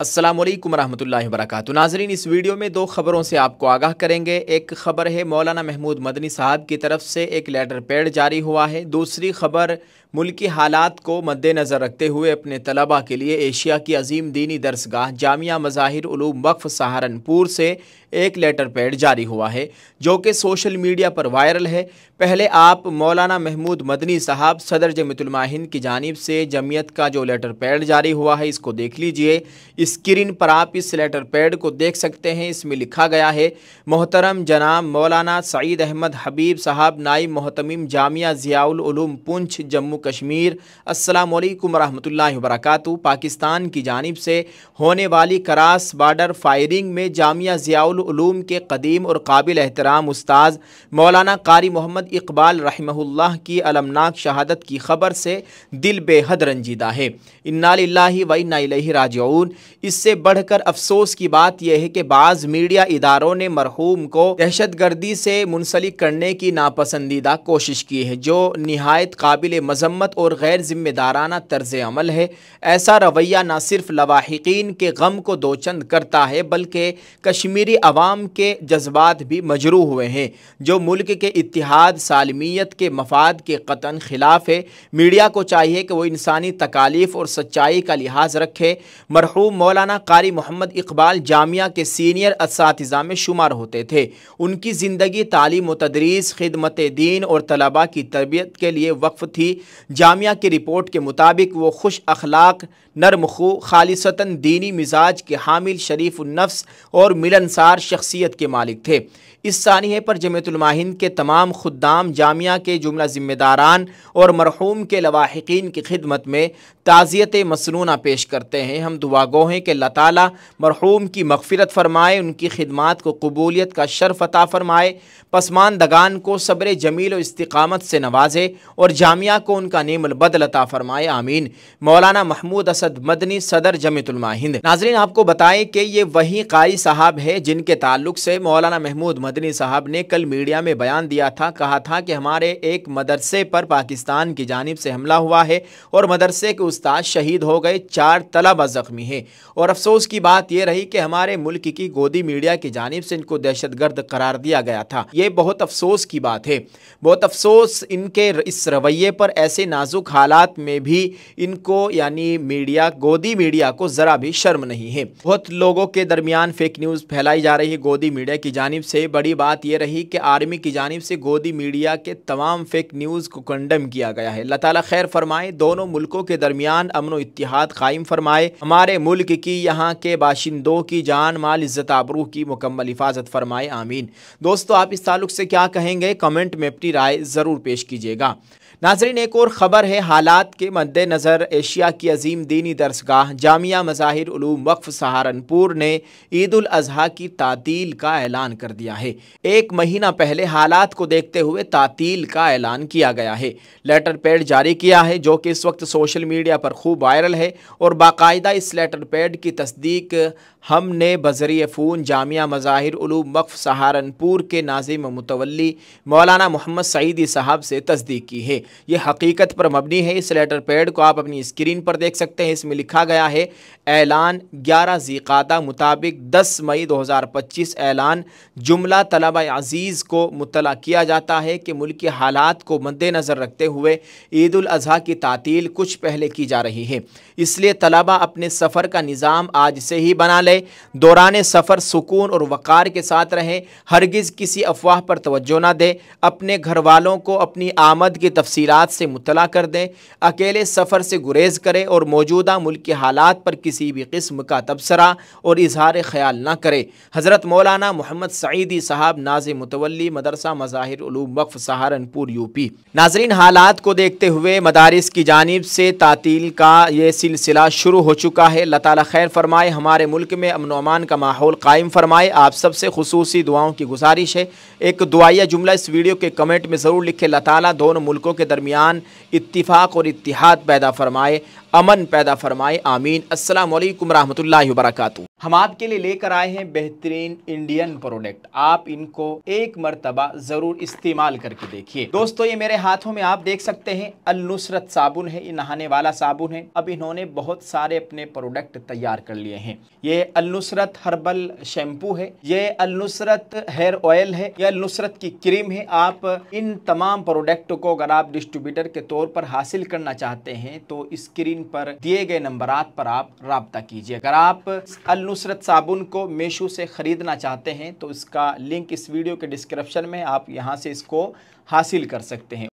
अस्सलामुअलैकुम रहमतुल्लाहि वबरकातुहू। नाज़रीन, इस वीडियो में दो खबरों से आपको आगाह करेंगे। एक खबर है मौलाना महमूद मदनी साहब की तरफ से एक लेटर पैड जारी हुआ है। दूसरी खबर मुल्की हालात को मद्देनज़र रखते हुए अपने तलबा के लिए एशिया की अजीम दीनी दरसगाह जामिया मज़ाहिर उलूम वक्फ सहारनपुर से एक लेटर पैड जारी हुआ है जो कि सोशल मीडिया पर वायरल है। पहले आप मौलाना महमूद मदनी साहब सदर जमीयतुल उलमा की जानिब से जमीयत का जो लेटर पैड जारी हुआ है इसको देख लीजिए। स्क्रीन पर आप इस लेटर पैड को देख सकते हैं। इसमें लिखा गया है, मोहतरम जनाब मौलाना सईद अहमद हबीब साहब नाइब मोहतमिम जामिया ज़ियाउल उलूम पुंछ जम्मू कश्मीर, अस्सलामु अलैकुम रहमतुल्लाहि वबरकातुहू। पाकिस्तान की जानिब से होने वाली करास बार्डर फायरिंग में जामिया ज़ियाउल उलूम के कदीम और काबिल एहतराम उस्ताद मौलाना कारी मोहम्मद इकबाल रहमहुल्लाह की अलमनाक शहादत की खबर से दिल बेहद रंजीदा है। इन्ना लिल्लाहि व इन्ना इलैहि राजिऊन। इससे बढ़कर अफसोस की बात यह है कि बाज़ मीडिया इदारों ने मरहूम को दहशतगर्दी से मुंसलिक करने की नापसंदीदा कोशिश की है, जो निहायत काबिल मजम्मत और गैर जिम्मेदाराना तर्ज अमल है। ऐसा रवैया न सिर्फ लवाहिकीन के गम को दोचंद करता है बल्कि कश्मीरी अवाम के जज्बात भी मजरूह हुए हैं, जो मुल्क के इत्तिहाद सालमियत के मफाद के कतन खिलाफ है। मीडिया को चाहिए कि वो इंसानी तकालीफ और सच्चाई का लिहाज रखे। मरहूम मौलाना कारी मोहम्मद इकबाल जामिया के सीनियर असातिज़ा में शुमार होते थे। उनकी ज़िंदगी तालीम व तदरीस, खिदमत दीन और तलबा की तरबियत के लिए वक्फ थी। जामिया की रिपोर्ट के मुताबिक वो खुश अखलाक, नरमखू, खालिसतन दीनी मिजाज के हामिल, शरीफ नफ्स और मिलनसार शख्सियत के मालिक थे। इस सानिये पर जमीयतुल उलमा के तमाम खुद्दाम, जामिया के जुमला ज़िम्मेदारान और मरहूम के लवाहिकीन की खिदमत में ताज़ियत मसनूना पेश करते हैं। हम दुआ गो हैं कि अल्लाह ताला मरहूम की मग़फ़िरत फ़रमाए, उनकी खिदमात को कबूलियत का शर्फ़ अता फ़रमाए, पसमानदगान को सब्र जमील और इस्तिक़ामत से नवाजे और जामिया को उनका नेमल बदल अता फ़रमाए, आमीन। मौलाना महमूद असद मदनी, सदर जमीयतुल उलमा हिंद। नाज़रीन, आपको बताएं कि ये वही कारी साहब है जिनके ताल्लुक़ से मौलाना महमूद मदनी साहब ने कल मीडिया में बयान दिया था। कहा था कि हमारे एक मदरसे पर पाकिस्तान की जानिब से हमला हुआ है और मदरसे के उस्ताद शहीद हो गए, 4 तलबा ज़ख्मी हैं। और अफसोस की बात यह रही कि हमारे मुल्क की गोदी मीडिया की जानिब से इनको दहशतगर्द करार दिया गया था। ये बहुत अफसोस की बात है। बहुत अफसोस इनके इस रवैये पर। ऐसे नाजुक हालात में भी इनको यानी मीडिया, गोदी मीडिया को ज़रा भी शर्म नहीं है। बहुत लोगों के दरमियान फेक न्यूज़ फैलाई जा रही है गोदी मीडिया की जानिब से। बड़ी बात यह रही कि आर्मी की जानिब से गोदी मीडिया के तमाम फेक न्यूज़ को कंडम किया गया है। अल्लाह ताला खैर फरमाए, दोनों मुल्कों के दरमियान अमन व इत्तिहाद कायम फरमाए, हमारे मुल्क की, यहाँ के बाशिंदों की जान माल इज़्ज़त आबरू की मुकम्मल हिफाजत फरमाए, आमीन। दोस्तों, आप इस ताल्लुक़ से क्या कहेंगे? कमेंट में अपनी राय ज़रूर पेश कीजिएगा। नाज़रीन, एक और ख़बर है। हालात के मद्देनज़र एशिया की अजीम दीनी दरसगाह जामिया मज़ाहिर उलूम वक्फ सहारनपुर ने ईद उल अज़हा की तातील का ऐलान कर दिया है। 1 महीना पहले हालात को देखते हुए तातील का ऐलान किया गया है। लेटर पैड जारी किया है जो कि इस वक्त सोशल मीडिया पर खूब वायरल है और बाकायदा इस लेटर पैड की तस्दीक हमने बज़रिए फ़ोन जामिया मज़ाहिर उलूम वक्फ सहारनपुर के नाज़िम मुतवल्ली मौलाना मोहम्मद सईदी साहब से तस्दीक की है। यह हकीकत पर मबनी है। इस लेटर पैड को आप अपनी स्क्रीन पर देख सकते हैं। इसमें लिखा गया है, ऐलान 11 ज़िक़ादा मुताबिक 10 मई 2025 ऐलान जुमला तलबा अज़ीज़ को मुत्तला किया जाता है कि मुल्की हालात को मद्देनज़र रखते हुए ईद उल अज़हा की तातील कुछ पहले की जा रही है। इसलिए तलबा अपने सफ़र का निज़ाम आज से ही बना ले। दौरान सफ़र सुकून और वक़ार के साथ रहें। हरगिज़ किसी अफवाह पर तवज्जो ना दें। अपने घर वालों को अपनी आमद की तफसीलात से मुत्तला कर दें। अकेले सफ़र से गुरेज करें और मौजूदा मुल्क के हालात पर किसी भी किस्म का तबसरा और इजहार ख्याल न करें। हज़रत मौलाना मोहम्मद सईदी साहब, नाज़िम मुतवल्ली मदरसा मज़ाहिर उलूम वक्फ सहारनपुर, यूपी। नाज़रीन, हालात को देखते हुए मदारिस की जानिब से तातील का ये सिलसिला शुरू हो चुका है। अल्लाह ताला खैर फरमाए, हमारे मुल्क में अमन व अमान का माहौल कायम फरमाए। आप सबसे खुसूसी दुआओं की गुजारिश है। एक दुआया जुमला इस वीडियो के कमेंट में ज़रूर लिखें। अल्लाह ताला दोनों मुल्कों के दरमियान इत्तिफाक और इत्तिहाद पैदा फरमाए, अमन पैदा फरमाए, आमीन। अस्सलाम वालेकुम रहमतुल्लाहि व बरकातुहू। हम आपके लिए लेकर आए हैं बेहतरीन इंडियन प्रोडक्ट। आप इनको एक मर्तबा ज़रूर इस्तेमाल करके देखिए। दोस्तों, ये मेरे हाथों में आप देख सकते हैं अल नुसरत साबुन है, ये नहाने वाला साबुन है। अब इन्होंने बहुत सारे अपने प्रोडक्ट तैयार कर लिए हैं। ये अल नुसरत हर्बल शैम्पू है, ये अल नुसरत हेयर ऑयल है, ये अल नुसरत की क्रीम है। आप इन तमाम प्रोडक्ट को अगर आप डिस्ट्रीब्यूटर के तौर पर हासिल करना चाहते हैं तो स्क्रीन पर दिए गए नंबरात पर आप राब्ता कीजिए। अगर आप अल नुसरत साबुन को मीशो से ख़रीदना चाहते हैं तो इसका लिंक इस वीडियो के डिस्क्रिप्शन में, आप यहां से इसको हासिल कर सकते हैं।